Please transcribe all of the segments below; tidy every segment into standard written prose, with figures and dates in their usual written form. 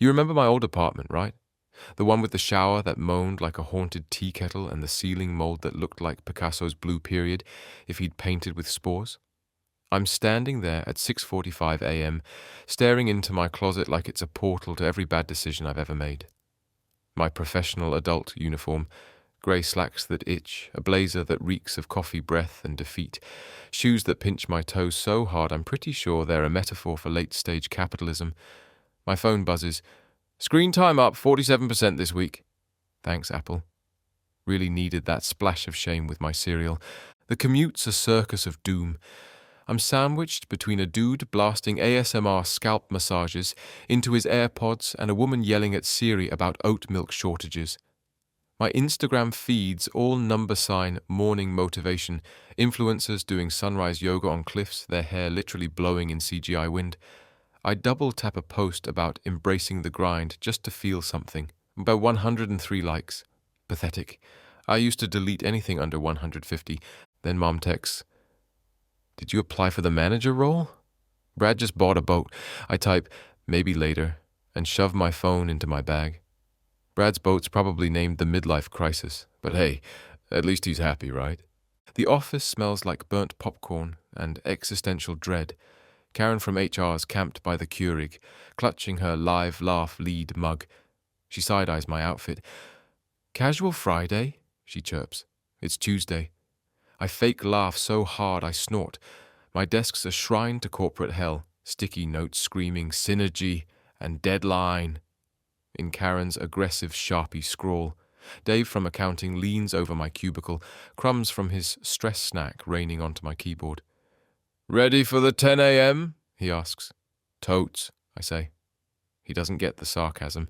You remember my old apartment, right? The one with the shower that moaned like a haunted tea kettle and the ceiling mold that looked like Picasso's blue period if he'd painted with spores? I'm standing there at 6:45 a.m., staring into my closet like it's a portal to every bad decision I've ever made. My professional adult uniform, grey slacks that itch, a blazer that reeks of coffee breath and defeat, shoes that pinch my toes so hard I'm pretty sure they're a metaphor for late-stage capitalism. My phone buzzes. Screen time up 47% this week. Thanks, Apple. Really needed that splash of shame with my cereal. The commute's a circus of doom. I'm sandwiched between a dude blasting ASMR scalp massages into his AirPods and a woman yelling at Siri about oat milk shortages. My Instagram feeds all number sign morning motivation, influencers doing sunrise yoga on cliffs, their hair literally blowing in CGI wind. I double tap a post about embracing the grind just to feel something. About 103 likes. Pathetic. I used to delete anything under 150. Then Mom texts, "Did you apply for the manager role?" Brad just bought a boat. I type, "Maybe later," and shove my phone into my bag. Brad's boat's probably named the Midlife Crisis, but hey, at least he's happy, right? The office smells like burnt popcorn and existential dread. Karen from HR's camped by the Keurig, clutching her live laugh lead mug. She side-eyes my outfit. "Casual Friday?" she chirps. "It's Tuesday." I fake laugh so hard I snort. My desk's a shrine to corporate hell, sticky notes screaming synergy and deadline. In Karen's aggressive Sharpie scrawl, Dave from accounting leans over my cubicle, crumbs from his stress snack raining onto my keyboard. "Ready for the 10 a.m.?" he asks. "Totes," I say. He doesn't get the sarcasm.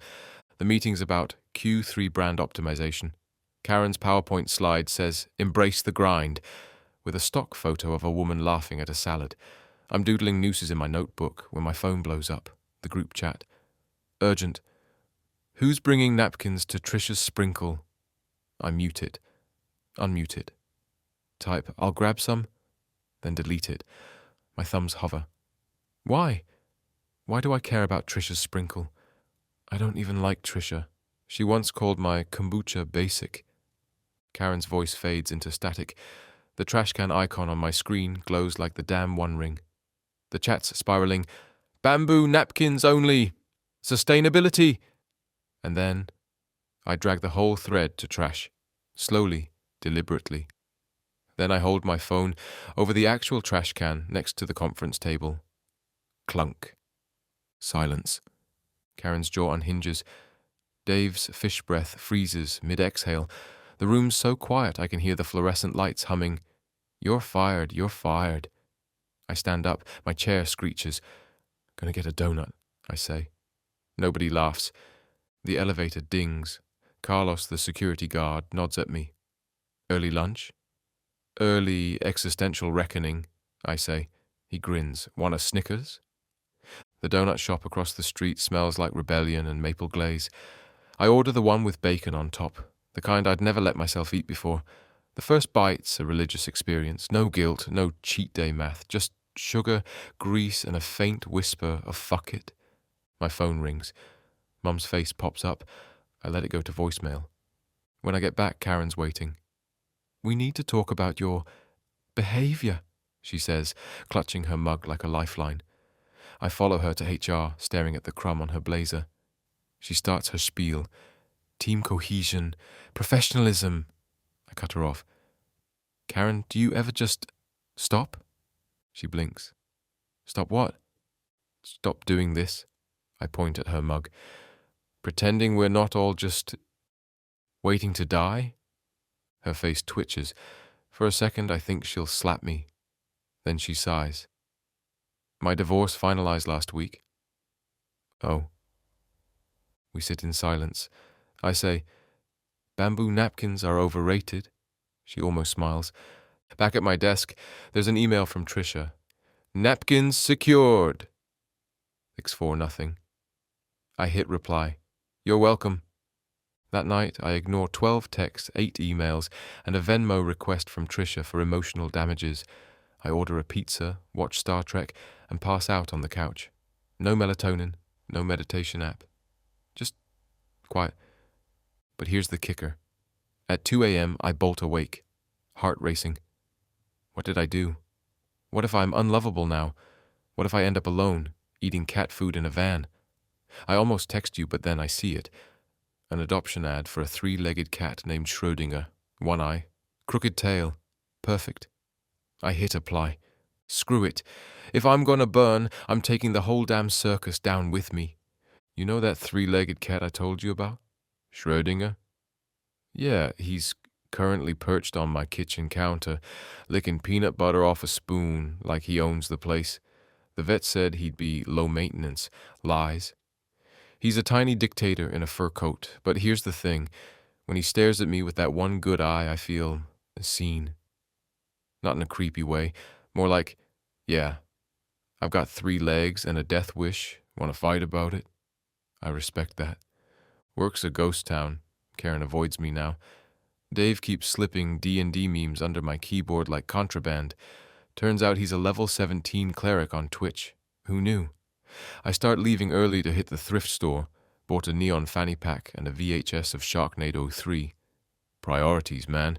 The meeting's about Q3 brand optimization. Karen's PowerPoint slide says, "Embrace the grind," with a stock photo of a woman laughing at a salad. I'm doodling nooses in my notebook when my phone blows up. The group chat. Urgent. "Who's bringing napkins to Trisha's sprinkle?" I mute it. Unmute it. Type, "I'll grab some," then delete it. My thumbs hover. Why? Why do I care about Trisha's sprinkle? I don't even like Trisha. She once called my kombucha basic. Karen's voice fades into static. The trash can icon on my screen glows like the damn One Ring. The chat's spiraling. "Bamboo napkins only! Sustainability!" And then I drag the whole thread to trash. Slowly, deliberately. Then I hold my phone over the actual trash can next to the conference table. Clunk. Silence. Karen's jaw unhinges. Dave's fish breath freezes mid-exhale. The room's so quiet I can hear the fluorescent lights humming, "You're fired, you're fired." I stand up, my chair screeches. "Gonna get a donut," I say. Nobody laughs. The elevator dings. Carlos, the security guard, nods at me. "Early lunch?" "Early existential reckoning," I say. He grins. "Want a Snickers?" The donut shop across the street smells like rebellion and maple glaze. I order the one with bacon on top, the kind I'd never let myself eat before. The first bite's a religious experience. No guilt, no cheat day math, just sugar, grease, and a faint whisper of "fuck it." My phone rings. Mum's face pops up. I let it go to voicemail. When I get back, Karen's waiting. "We need to talk about your behavior," she says, clutching her mug like a lifeline. I follow her to HR, staring at the crumb on her blazer. She starts her spiel. "Team cohesion, professionalism." I cut her off. "Karen, do you ever just stop?" She blinks. "Stop what?" "Stop doing this." I point at her mug. "Pretending we're not all just waiting to die?" Her face twitches. For a second, I think she'll slap me. Then she sighs. "My divorce finalized last week." "Oh." We sit in silence. I say, "Bamboo napkins are overrated." She almost smiles. Back at my desk, there's an email from Trisha. "Napkins secured." 6-4-0. I hit reply. "You're welcome." That night, I ignore 12 texts, 8 emails, and a Venmo request from Trisha for emotional damages. I order a pizza, watch Star Trek, and pass out on the couch. No melatonin, no meditation app. Quiet. But here's the kicker. At 2 a.m., I bolt awake, heart racing. What did I do? What if I'm unlovable now? What if I end up alone, eating cat food in a van? I almost text you, but then I see it. An adoption ad for a 3-legged cat named Schrödinger. One eye, crooked tail. Perfect. I hit apply. Screw it. If I'm gonna burn, I'm taking the whole damn circus down with me. You know that 3-legged cat I told you about? Schrödinger? Yeah, he's currently perched on my kitchen counter, licking peanut butter off a spoon like he owns the place. The vet said he'd be low maintenance. Lies. He's a tiny dictator in a fur coat, but here's the thing. When he stares at me with that one good eye, I feel seen. Not in a creepy way. More like, yeah, I've got 3 legs and a death wish. Want to fight about it? I respect that. Work's a ghost town. Karen avoids me now. Dave keeps slipping D&D memes under my keyboard like contraband. Turns out he's a level 17 cleric on Twitch. Who knew? I start leaving early to hit the thrift store. Bought a neon fanny pack and a VHS of Sharknado 3. Priorities, man.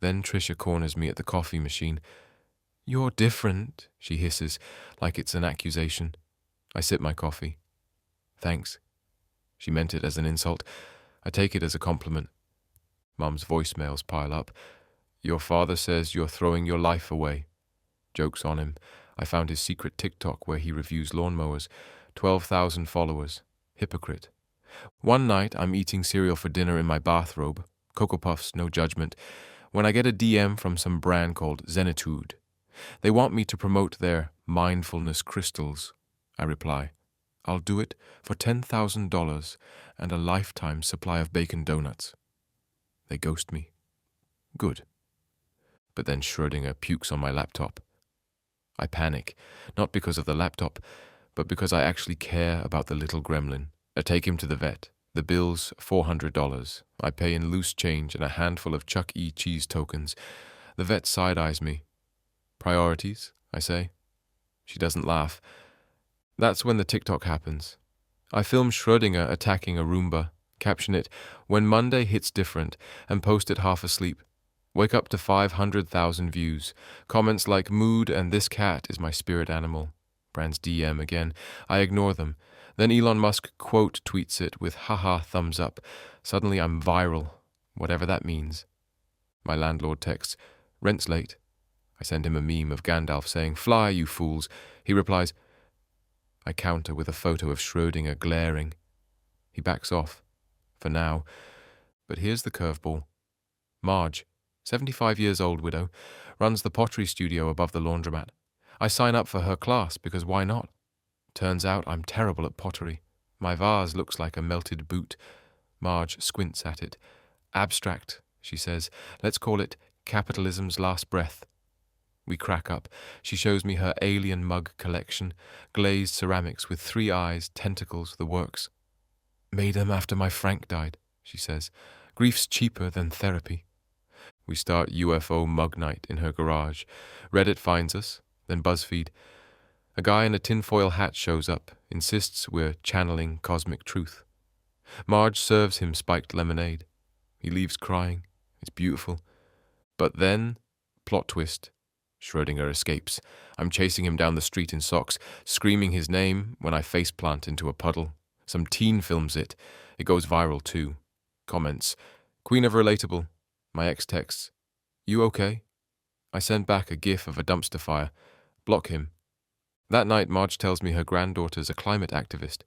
Then Trisha corners me at the coffee machine. You're different, she hisses, like it's an accusation. I sip my coffee. Thanks. She meant it as an insult. I take it as a compliment. Mum's voicemails pile up. Your father says you're throwing your life away. Joke's on him. I found his secret TikTok where he reviews lawnmowers. 12,000 followers. Hypocrite. One night, I'm eating cereal for dinner in my bathrobe. Cocoa Puffs, no judgment. When I get a DM from some brand called Zenitude. They want me to promote their mindfulness crystals. I reply, I'll do it for $10,000 and a lifetime supply of bacon donuts. They ghost me. Good. But then Schrödinger pukes on my laptop. I panic, not because of the laptop, but because I actually care about the little gremlin. I take him to the vet. The bill's $400. I pay in loose change and a handful of Chuck E. Cheese tokens. The vet side-eyes me. Priorities, I say. She doesn't laugh. That's when the TikTok happens. I film Schrödinger attacking a Roomba, caption it, "When Monday hits different," and post it half asleep. Wake up to 500,000 views. Comments like, "Mood and this cat is my spirit animal." Brand's DM again. I ignore them. Then Elon Musk quote tweets it with haha thumbs up. Suddenly I'm viral, whatever that means. My landlord texts, "Rent's late." I send him a meme of Gandalf saying, "Fly, you fools." He replies. I counter with a photo of Schrödinger glaring. He backs off, for now. But here's the curveball. Marge, 75 years old widow, runs the pottery studio above the laundromat. I sign up for her class because why not? Turns out I'm terrible at pottery. My vase looks like a melted boot. Marge squints at it. Abstract, she says. Let's call it capitalism's last breath. We crack up. She shows me her alien mug collection, glazed ceramics with 3 eyes, tentacles, the works. Made them after my Frank died, she says. Grief's cheaper than therapy. We start UFO mug night in her garage. Reddit finds us, then BuzzFeed. A guy in a tinfoil hat shows up, insists we're channeling cosmic truth. Marge serves him spiked lemonade. He leaves crying. It's beautiful. But then, plot twist. Schrödinger escapes. I'm chasing him down the street in socks, screaming his name when I faceplant into a puddle. Some teen films it. It goes viral too. Comments. Queen of relatable. My ex texts. You okay? I send back a gif of a dumpster fire. Block him. That night, Marge tells me her granddaughter's a climate activist.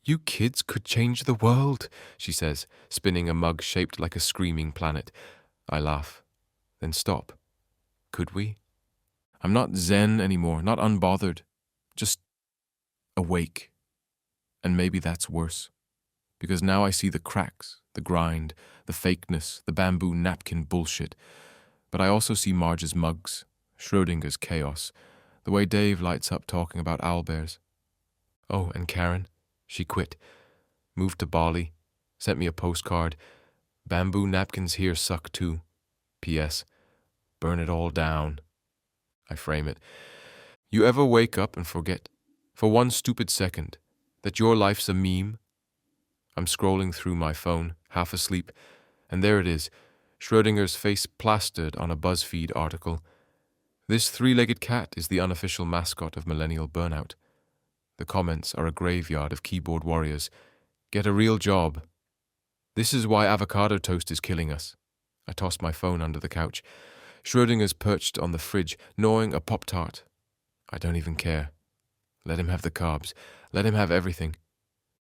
You kids could change the world, she says, spinning a mug shaped like a screaming planet. I laugh. Then stop. Could we? I'm not zen anymore, not unbothered. Just awake. And maybe that's worse. Because now I see the cracks, the grind, the fakeness, the bamboo napkin bullshit. But I also see Marge's mugs, Schrödinger's chaos, the way Dave lights up talking about owlbears. Oh, and Karen, she quit, moved to Bali, sent me a postcard. Bamboo napkins here suck too. P.S. Burn it all down. I frame it. You ever wake up and forget, for one stupid second, that your life's a meme? I'm scrolling through my phone, half asleep, and there it is, Schrödinger's face plastered on a BuzzFeed article. This three-legged cat is the unofficial mascot of millennial burnout. The comments are a graveyard of keyboard warriors. Get a real job. This is why avocado toast is killing us. I tossed my phone under the couch. Schrödinger's perched on the fridge, gnawing a Pop-Tart. I don't even care. Let him have the carbs. Let him have everything.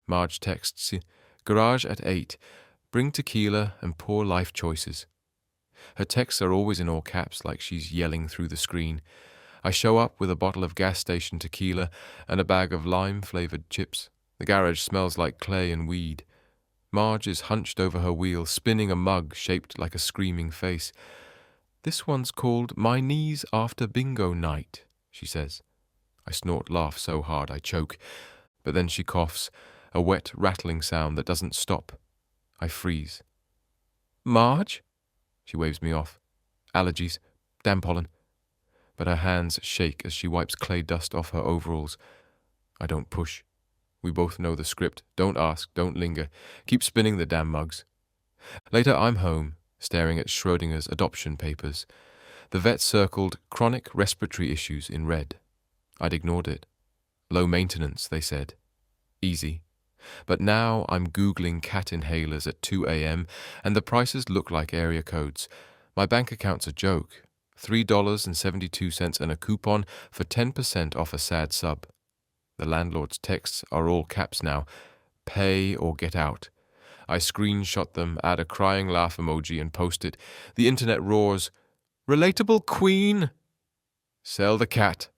Marge texts, garage at 8. Bring tequila and poor life choices. Her texts are always in all caps, like she's yelling through the screen. I show up with a bottle of gas station tequila and a bag of lime-flavored chips. The garage smells like clay and weed. Marge is hunched over her wheel, spinning a mug shaped like a screaming face. This one's called My Knees After Bingo Night, she says. I snort laugh so hard I choke, but then she coughs, a wet rattling sound that doesn't stop. I freeze. Marge? She waves me off. Allergies. Damn pollen. But her hands shake as she wipes clay dust off her overalls. I don't push. We both know the script. Don't ask, don't linger. Keep spinning the damn mugs. Later I'm home, staring at Schrödinger's adoption papers. The vet circled chronic respiratory issues in red. I'd ignored it. Low maintenance, they said. Easy. But now I'm Googling cat inhalers at 2 a.m. and the prices look like area codes. My bank account's a joke. $3.72 and a coupon for 10% off a sad sub. The landlord's texts are all caps now. Pay or get out. I screenshot them, add a crying laugh emoji and post it. The internet roars, "Relatable queen! Sell the cat."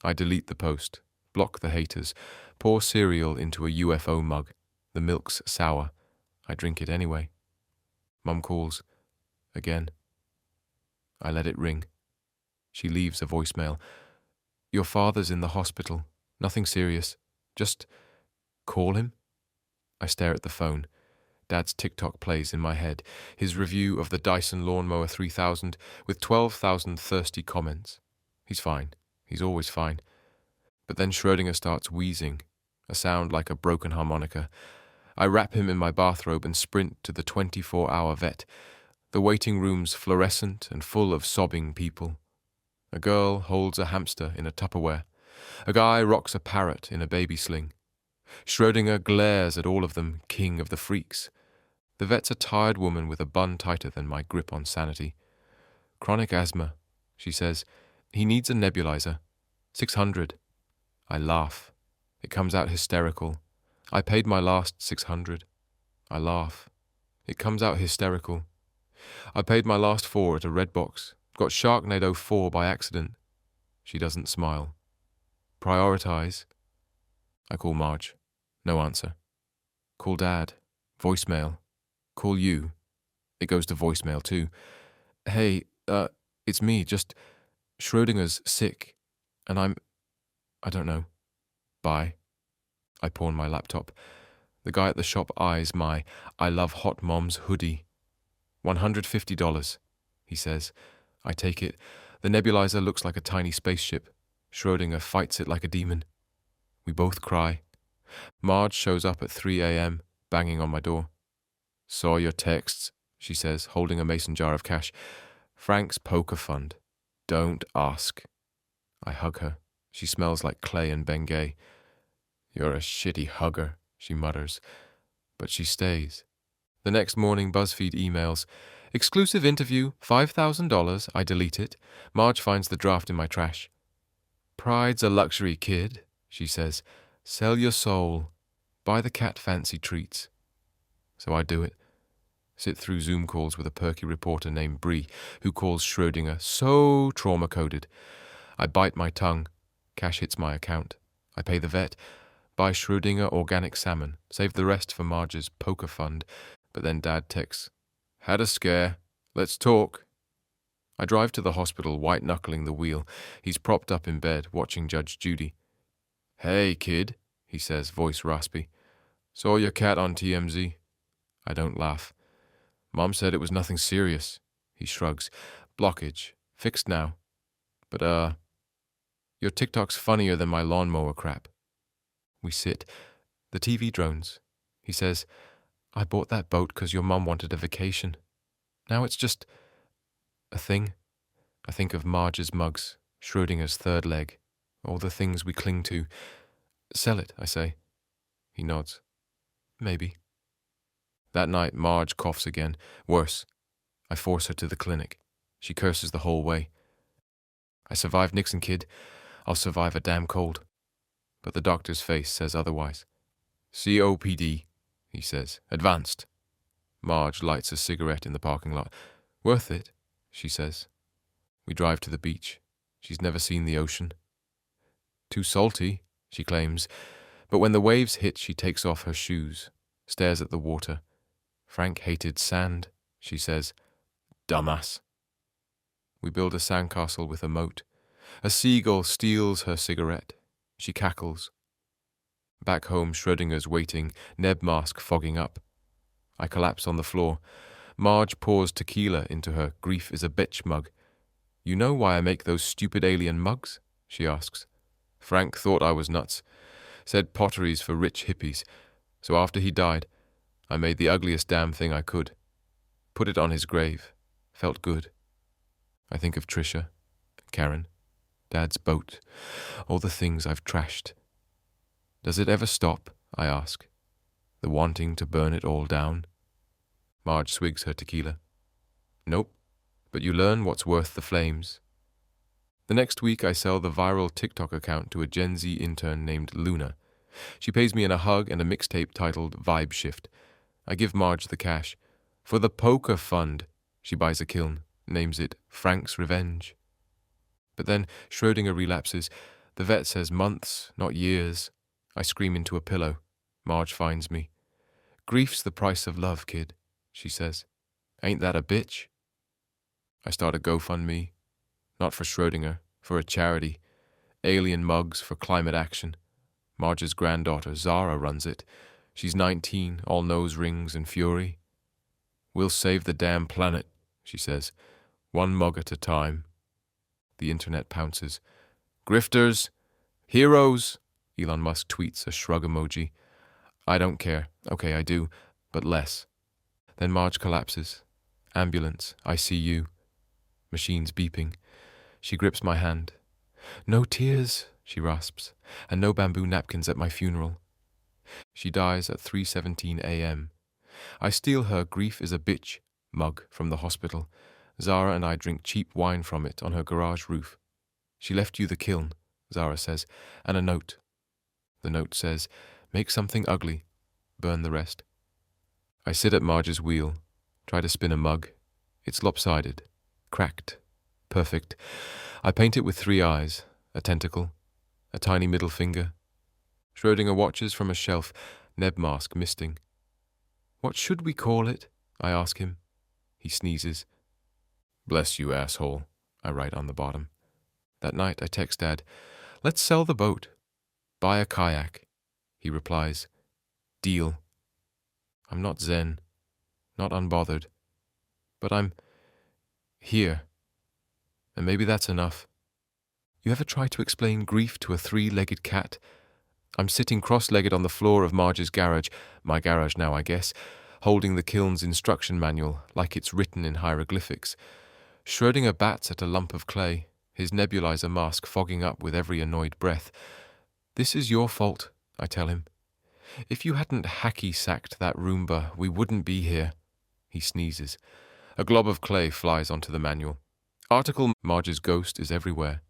I delete the post, block the haters, pour cereal into a UFO mug. The milk's sour. I drink it anyway. Mum calls. Again. I let it ring. She leaves a voicemail. Your father's in the hospital. Nothing serious. Just call him. I stare at the phone. Dad's TikTok plays in my head. His review of the Dyson Lawnmower 3000 with 12,000 thirsty comments. He's fine. He's always fine. But then Schrödinger starts wheezing, a sound like a broken harmonica. I wrap him in my bathrobe and sprint to the 24-hour vet. The waiting room's fluorescent and full of sobbing people. A girl holds a hamster in a Tupperware. A guy rocks a parrot in a baby sling. Schrödinger glares at all of them, king of the freaks. The vet's a tired woman with a bun tighter than my grip on sanity. Chronic asthma, she says. He needs a nebulizer. 600. I laugh. It comes out hysterical. I paid my last 600. I laugh. It comes out hysterical. I paid my last 4 at a red box. Got Sharknado 4 by accident. She doesn't smile. Prioritize. I call Marge. No answer. Call Dad. Voicemail. Call you. It goes to voicemail too. Hey, it's me, just Schrödinger's sick, and I don't know. Bye. I pawn my laptop. The guy at the shop eyes my I love hot mom's hoodie. $150, he says. I take it. The nebulizer looks like a tiny spaceship. Schrödinger fights it like a demon. We both cry. Marge shows up at 3 a.m., banging on my door. Saw your texts, she says, holding a mason jar of cash. Frank's poker fund. Don't ask. I hug her. She smells like clay and Bengay. You're a shitty hugger, she mutters. But she stays. The next morning, BuzzFeed emails. Exclusive interview, $5,000. I delete it. Marge finds the draft in my trash. Pride's a luxury, kid, she says. Sell your soul. Buy the cat fancy treats. So I do it. Sit through Zoom calls with a perky reporter named Bree, who calls Schrödinger so trauma-coded. I bite my tongue. Cash hits my account. I pay the vet. Buy Schrödinger organic salmon. Save the rest for Marge's poker fund. But then Dad texts. Had a scare. Let's talk. I drive to the hospital, white-knuckling the wheel. He's propped up in bed, watching Judge Judy. Hey, kid, he says, voice raspy. Saw your cat on TMZ. I don't laugh. Mom said it was nothing serious. He shrugs. Blockage. Fixed now. But, your TikTok's funnier than my lawnmower crap. We sit. The TV drones. He says, I bought that boat 'cause your mum wanted a vacation. Now it's just a thing. I think of Marge's mugs, Schrödinger's third leg, all the things we cling to. Sell it, I say. He nods. Maybe. That night, Marge coughs again. Worse. I force her to the clinic. She curses the whole way. I survived Nixon, kid. I'll survive a damn cold. But the doctor's face says otherwise. COPD, he says. Advanced. Marge lights a cigarette in the parking lot. Worth it, she says. We drive to the beach. She's never seen the ocean. Too salty, she claims, but when the waves hit, she takes off her shoes, stares at the water. Frank hated sand, she says. Dumbass. We build a sandcastle with a moat. A seagull steals her cigarette. She cackles. Back home, Schrödinger's waiting, neb mask fogging up. I collapse on the floor. Marge pours tequila into her grief is a bitch mug. You know why I make those stupid alien mugs? She asks. Frank thought I was nuts. Said pottery's for rich hippies. So after he died, I made the ugliest damn thing I could. Put it on his grave. Felt good. I think of Trisha, Karen, Dad's boat, all the things I've trashed. Does it ever stop, I ask, the wanting to burn it all down? Marge swigs her tequila. Nope, but you learn what's worth the flames. The next week I sell the viral TikTok account to a Gen Z intern named Luna. She pays me in a hug and a mixtape titled Vibe Shift. I give Marge the cash. For the poker fund, she buys a kiln, names it Frank's Revenge. But then Schrödinger relapses. The vet says months, not years. I scream into a pillow. Marge finds me. Grief's the price of love, kid, she says. Ain't that a bitch? I start a GoFundMe. Not for Schrödinger, for a charity. Alien Mugs for Climate Action. Marge's granddaughter, Zara, runs it. She's 19, all nose rings and fury. We'll save the damn planet, she says. One mug at a time. The internet pounces. Grifters! Heroes! Elon Musk tweets a shrug emoji. I don't care. Okay, I do, but less. Then Marge collapses. Ambulance, ICU. Machines beeping. She grips my hand. No tears, she rasps, and no bamboo napkins at my funeral. She dies at 3:17 a.m. I steal her Grief is a Bitch mug from the hospital. Zara and I drink cheap wine from it on her garage roof. She left you the kiln, Zara says, and a note. The note says, make something ugly, burn the rest. I sit at Marge's wheel, try to spin a mug. It's lopsided, cracked, perfect. I paint it with 3 eyes, a tentacle, a tiny middle finger. Schrödinger watches from a shelf, neb mask misting. What should we call it? I ask him. He sneezes. Bless you, asshole, I write on the bottom. That night I text Dad, let's sell the boat. Buy a kayak. He replies, deal. I'm not zen, not unbothered, but I'm here. And maybe that's enough. You ever try to explain grief to a 3-legged cat? I'm sitting cross-legged on the floor of Marge's garage, my garage now, I guess, holding the kiln's instruction manual like it's written in hieroglyphics. Schrödinger bats at a lump of clay, his nebulizer mask fogging up with every annoyed breath. This is your fault, I tell him. If you hadn't hacky-sacked that Roomba, we wouldn't be here. He sneezes. A glob of clay flies onto the manual. Article Marge's ghost is everywhere.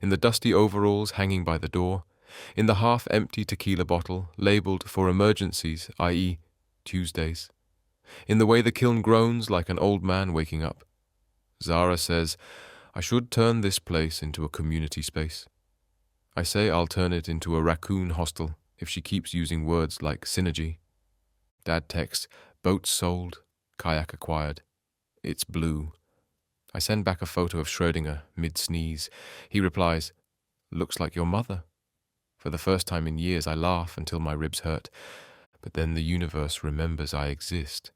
In the dusty overalls hanging by the door, in the half-empty tequila bottle labelled for emergencies, i.e. Tuesdays, in the way the kiln groans like an old man waking up. Zara says, I should turn this place into a community space. I say I'll turn it into a raccoon hostel if she keeps using words like synergy. Dad texts, boat sold, kayak acquired. It's blue. I send back a photo of Schrödinger, mid-sneeze. He replies, looks like your mother. For the first time in years I laugh until my ribs hurt. But then the universe remembers I exist.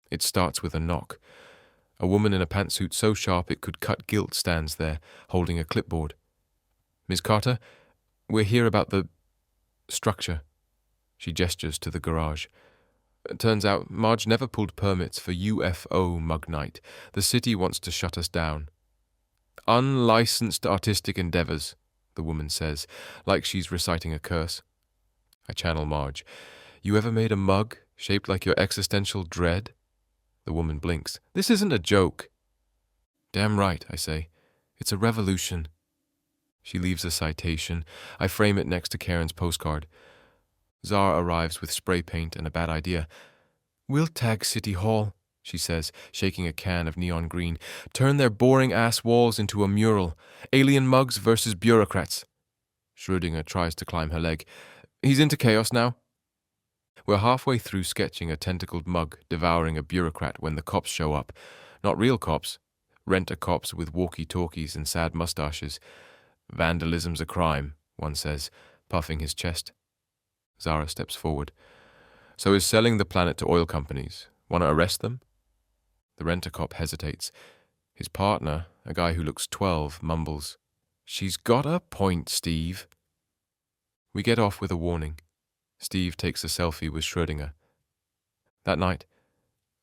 It starts with a knock. A woman in a pantsuit so sharp it could cut gilt stands there, holding a clipboard. Ms. Carter, we're here about the structure. She gestures to the garage. It turns out Marge never pulled permits for UFO mug night. The city wants to shut us down. Unlicensed artistic endeavors, the woman says, like she's reciting a curse. I channel Marge. You ever made a mug shaped like your existential dread? The woman blinks. This isn't a joke. Damn right, I say. It's a revolution. She leaves a citation. I frame it next to Karen's postcard. Zara arrives with spray paint and a bad idea. We'll tag City Hall, she says, shaking a can of neon green. Turn their boring-ass walls into a mural. Alien mugs versus bureaucrats. Schrödinger tries to climb her leg. He's into chaos now. We're halfway through sketching a tentacled mug devouring a bureaucrat when the cops show up. Not real cops. Rent-a-cops with walkie-talkies and sad mustaches. Vandalism's a crime, one says, puffing his chest. Zara steps forward. So is selling the planet to oil companies. Want to arrest them? The rent-a-cop hesitates. His partner, a guy who looks 12, mumbles, She's got a point, Steve. We get off with a warning. Steve takes a selfie with Schrödinger. That night,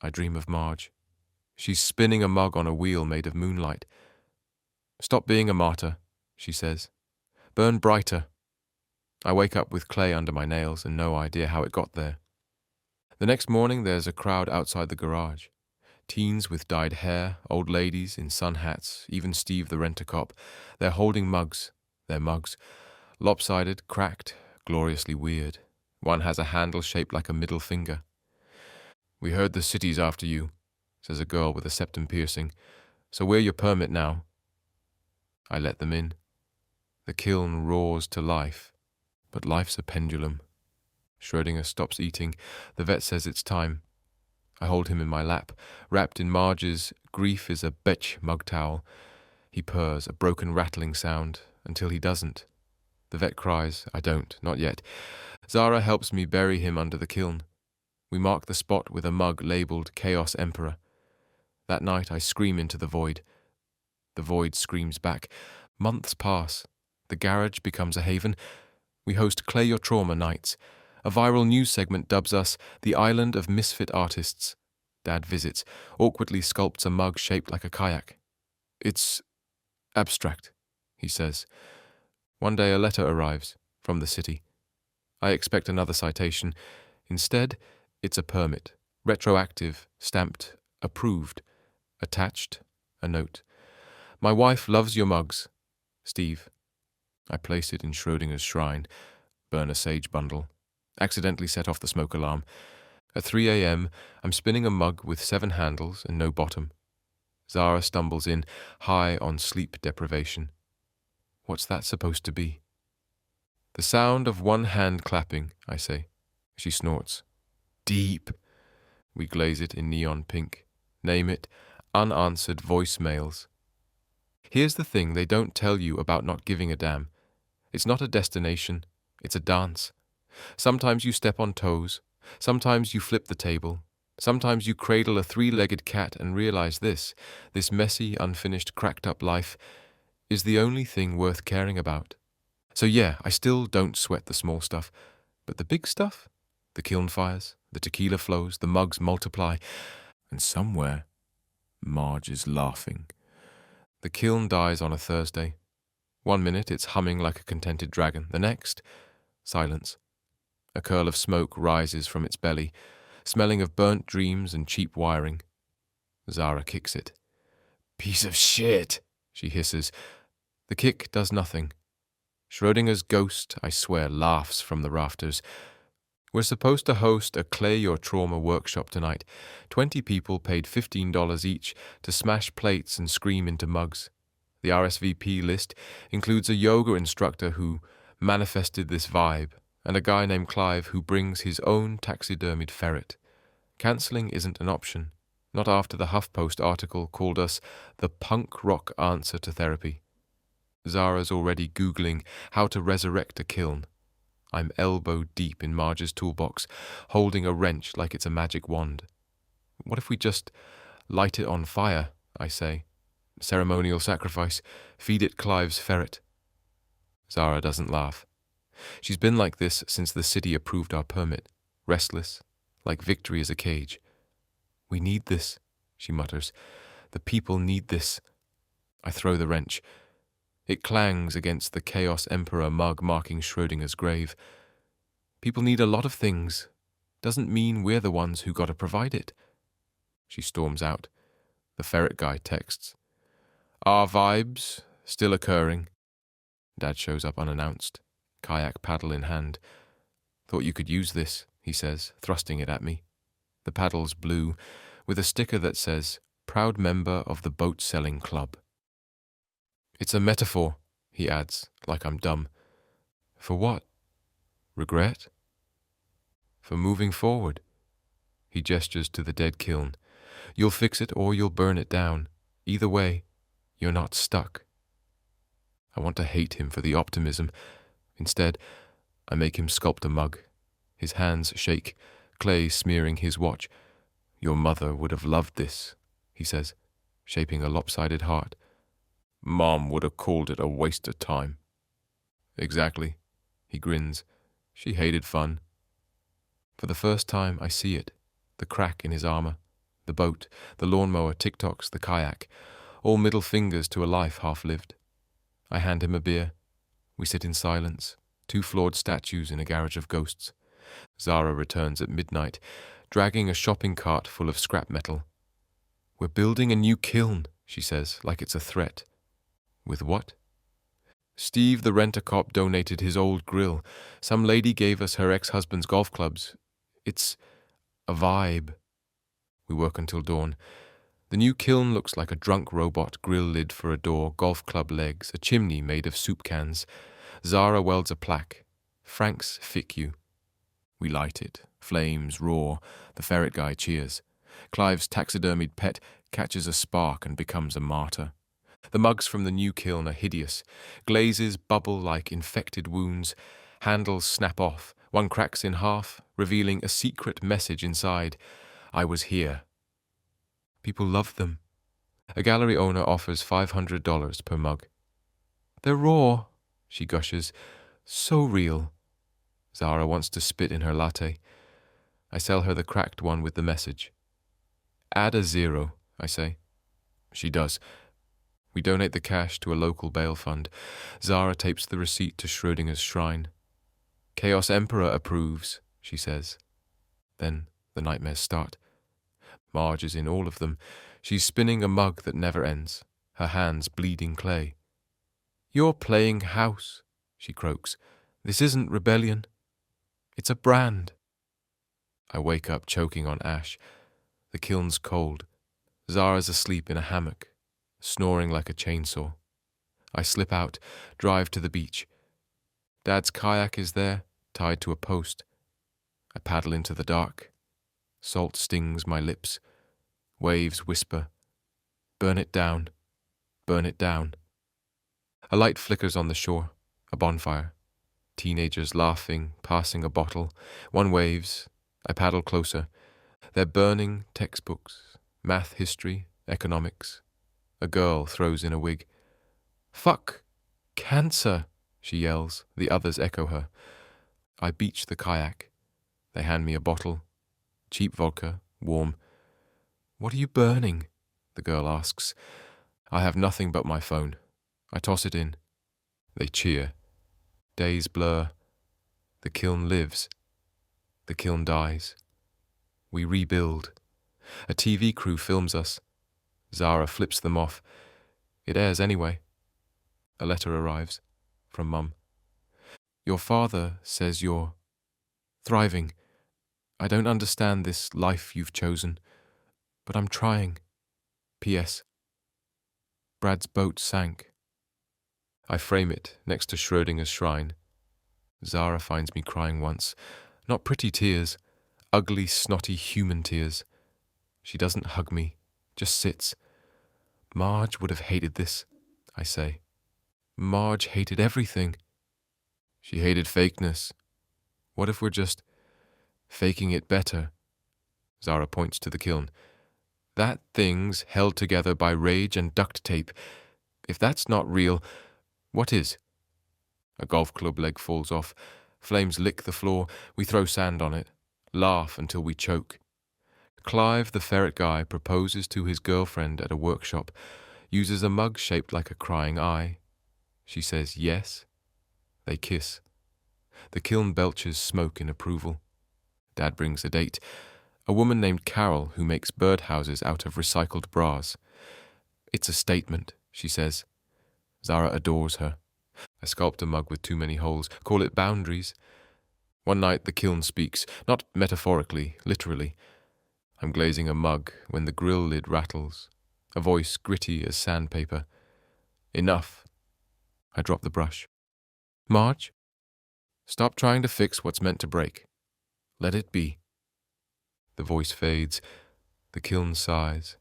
I dream of Marge. She's spinning a mug on a wheel made of moonlight. Stop being a martyr, she says. Burn brighter. I wake up with clay under my nails and no idea how it got there. The next morning there's a crowd outside the garage. Teens with dyed hair, old ladies in sun hats, even Steve the rent-a-cop. They're holding mugs. They're mugs. Lopsided, cracked, gloriously weird. One has a handle shaped like a middle finger. We heard the city's after you, says a girl with a septum piercing. So we're your permit now. I let them in. The kiln roars to life. But life's a pendulum. Schrödinger stops eating. The vet says it's time. I hold him in my lap, wrapped in Marge's grief is a bitch mug towel. He purrs, a broken rattling sound, until he doesn't. The vet cries. I don't, not yet. Zara helps me bury him under the kiln. We mark the spot with a mug labelled Chaos Emperor. That night I scream into the void. The void screams back. Months pass. The garage becomes a haven. We host Clay Your Trauma nights. A viral news segment dubs us the island of misfit artists. Dad visits, awkwardly sculpts a mug shaped like a kayak. It's abstract, he says. One day a letter arrives from the city. I expect another citation. Instead, it's a permit, retroactive, stamped, approved, attached, a note. My wife loves your mugs, Steve. I place it in Schrödinger's shrine, burn a sage bundle, accidentally set off the smoke alarm. At 3 a.m., I'm spinning a mug with 7 handles and no bottom. Zara stumbles in, high on sleep deprivation. What's that supposed to be? The sound of one hand clapping, I say. She snorts. Deep. We glaze it in neon pink. Name it, unanswered voicemails. Here's the thing they don't tell you about not giving a damn. It's not a destination, it's a dance. Sometimes you step on toes, sometimes you flip the table, sometimes you cradle a 3-legged cat and realize this messy, unfinished, cracked-up life is the only thing worth caring about. So yeah, I still don't sweat the small stuff, but the big stuff? The kiln fires, the tequila flows, the mugs multiply, and somewhere, Marge is laughing. The kiln dies on a Thursday. 1 minute it's humming like a contented dragon. The next, silence. A curl of smoke rises from its belly, smelling of burnt dreams and cheap wiring. Zara kicks it. Piece of shit, she hisses. The kick does nothing. Schrödinger's ghost, I swear, laughs from the rafters. We're supposed to host a Clay Your Trauma workshop tonight. 20 people paid $15 each to smash plates and scream into mugs. The RSVP list includes a yoga instructor who manifested this vibe and a guy named Clive who brings his own taxidermied ferret. Cancelling isn't an option, not after the HuffPost article called us the punk rock answer to therapy. Zara's already Googling how to resurrect a kiln. I'm elbow deep in Marge's toolbox, holding a wrench like it's a magic wand. What if we just light it on fire, I say. Ceremonial sacrifice. Feed it Clive's ferret. Zara doesn't laugh. She's been like this since the city approved our permit. Restless, like victory is a cage. "We need this," she mutters. "The people need this." I throw the wrench. It clangs against the Chaos Emperor mug marking Schrödinger's grave. "People need a lot of things. Doesn't mean we're the ones who gotta provide it." She storms out. The ferret guy texts. "Our vibes still occurring." Dad shows up unannounced, kayak paddle in hand. "Thought you could use this," he says, thrusting it at me. The paddle's blue, with a sticker that says, "Proud member of the boat-selling club." "It's a metaphor," he adds, like I'm dumb. "For what? Regret? For moving forward." He gestures to the dead kiln. "You'll fix it or you'll burn it down. Either way, you're not stuck." I want to hate him for the optimism. Instead, I make him sculpt a mug. His hands shake, clay smearing his watch. "Your mother would have loved this," he says, shaping a lopsided heart. "Mom would have called it a waste of time." "Exactly," he grins. "She hated fun." For the first time, I see it. The crack in his armor, the boat, the lawnmower, TikToks, the kayak, all middle fingers to a life half-lived. I hand him a beer. We sit in silence, two flawed statues in a garage of ghosts. Zara returns at midnight, dragging a shopping cart full of scrap metal. "We're building a new kiln," she says, like it's a threat. "With what?" "Steve the rent-a-cop donated his old grill. Some lady gave us her ex-husband's golf clubs. It's a vibe." We work until dawn. The new kiln looks like a drunk robot, grill lid for a door, golf club legs, a chimney made of soup cans. Zara welds a plaque. "Frank's FICU." We light it. Flames roar. The ferret guy cheers. Clive's taxidermied pet catches a spark and becomes a martyr. The mugs from the new kiln are hideous. Glazes bubble like infected wounds. Handles snap off. One cracks in half, revealing a secret message inside. "I was here." People love them. A gallery owner offers $500 per mug. "They're raw," she gushes. "So real." Zara wants to spit in her latte. I sell her the cracked one with the message. "Add a 0, I say. She does. We donate the cash to a local bail fund. Zara tapes the receipt to Schrödinger's shrine. "Chaos Emperor approves," she says. Then the nightmares start. Marge is in all of them. She's spinning a mug that never ends, her hands bleeding clay. "You're playing house," she croaks. "This isn't rebellion. It's a brand." I wake up choking on ash. The kiln's cold. Zara's asleep in a hammock, snoring like a chainsaw. I slip out, drive to the beach. Dad's kayak is there, tied to a post. I paddle into the dark. Salt stings my lips. Waves whisper, "Burn it down, burn it down." A light flickers on the shore, a bonfire. Teenagers laughing, passing a bottle. One waves. I paddle closer. They're burning textbooks, math, history, economics. A girl throws in a wig. "Fuck! Cancer!" she yells. The others echo her. I beach the kayak. They hand me a bottle. Cheap vodka, warm. "What are you burning?" the girl asks. I have nothing but my phone. I toss it in. They cheer. Days blur. The kiln lives. The kiln dies. We rebuild. A TV crew films us. Zara flips them off. It airs anyway. A letter arrives from Mum. "Your father says you're thriving. I don't understand this life you've chosen, but I'm trying. P.S. Brad's boat sank." I frame it next to Schrödinger's shrine. Zara finds me crying once. Not pretty tears, ugly, snotty human tears. She doesn't hug me, just sits. "Marge would have hated this," I say. "Marge hated everything." "She hated fakeness. What if we're just faking it better?" Zara points to the kiln. "That thing's held together by rage and duct tape. If that's not real, what is?" A golf club leg falls off. Flames lick the floor. We throw sand on it. laugh until we choke. Clive, the ferret guy, proposes to his girlfriend at a workshop, uses a mug shaped like a crying eye. She says yes. They kiss. The kiln belches smoke in approval. Dad brings a date, a woman named Carol who makes birdhouses out of recycled bras. It's a statement, she says. Zara adores her. I sculpt a mug with too many holes, call it boundaries. One night the kiln speaks, not metaphorically, literally. I'm glazing a mug when the grill lid rattles, a voice gritty as sandpaper. Enough. I drop the brush. Marge? Stop trying to fix what's meant to break. Let it be. The voice fades. The kiln sighs.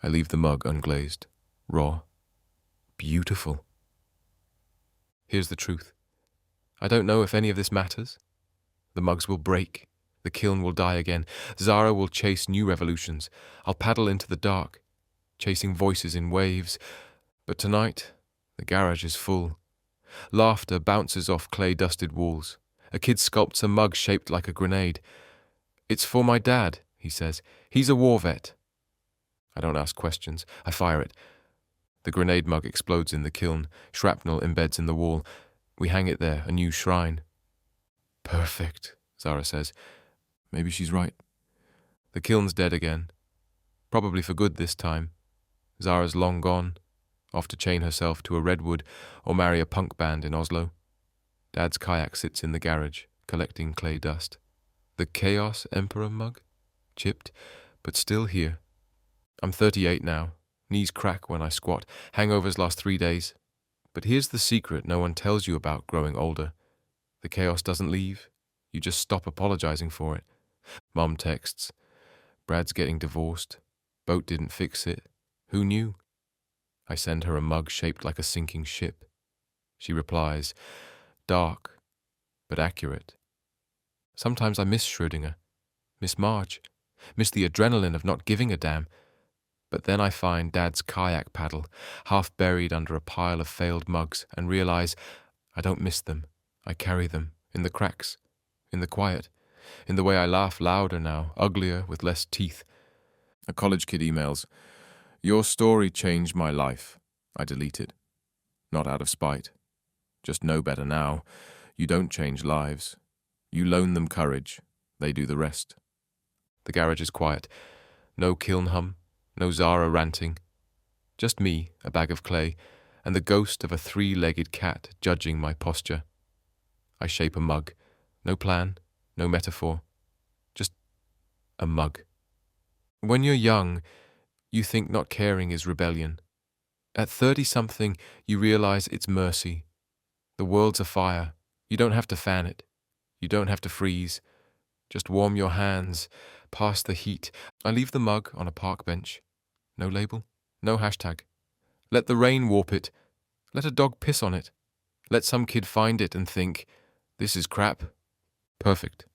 I leave the mug unglazed, raw, beautiful. Here's the truth. I don't know if any of this matters. The mugs will break. The kiln will die again. Zara will chase new revolutions. I'll paddle into the dark, chasing voices in waves. But tonight, the garage is full. Laughter bounces off clay-dusted walls. A kid sculpts a mug shaped like a grenade. It's for my dad, he says. He's a war vet. I don't ask questions. I fire it. The grenade mug explodes in the kiln. Shrapnel embeds in the wall. We hang it there, a new shrine. Perfect, Zara says. Maybe she's right. The kiln's dead again. Probably for good this time. Zara's long gone, off to chain herself to a redwood or marry a punk band in Oslo. Dad's kayak sits in the garage, collecting clay dust. The Chaos Emperor mug? Chipped, but still here. I'm 38 now. Knees crack when I squat. Hangovers last 3 days. But here's the secret no one tells you about growing older. The chaos doesn't leave. You just stop apologizing for it. Mom texts. Brad's getting divorced. Boat didn't fix it. Who knew? I send her a mug shaped like a sinking ship. She replies, dark, but accurate. Sometimes I miss Schrödinger, miss Marge, miss the adrenaline of not giving a damn. But then I find Dad's kayak paddle, half buried under a pile of failed mugs, and realize I don't miss them. I carry them, in the cracks, in the quiet, in the way I laugh louder now, uglier, with less teeth. A college kid emails, your story changed my life. I delete it. Not out of spite. Just know better now. You don't change lives. You loan them courage. They do the rest. The garage is quiet. No kiln hum. No Zara ranting. Just me, a bag of clay, and the ghost of a 3-legged cat judging my posture. I shape a mug. No plan, no metaphor. Just a mug. When you're young, you think not caring is rebellion. At 30-something, you realize it's mercy. The world's afire. You don't have to fan it. You don't have to freeze. Just warm your hands, pass the heat. I leave the mug on a park bench. No label, no hashtag. Let the rain warp it. Let a dog piss on it. Let some kid find it and think, this is crap. Perfect.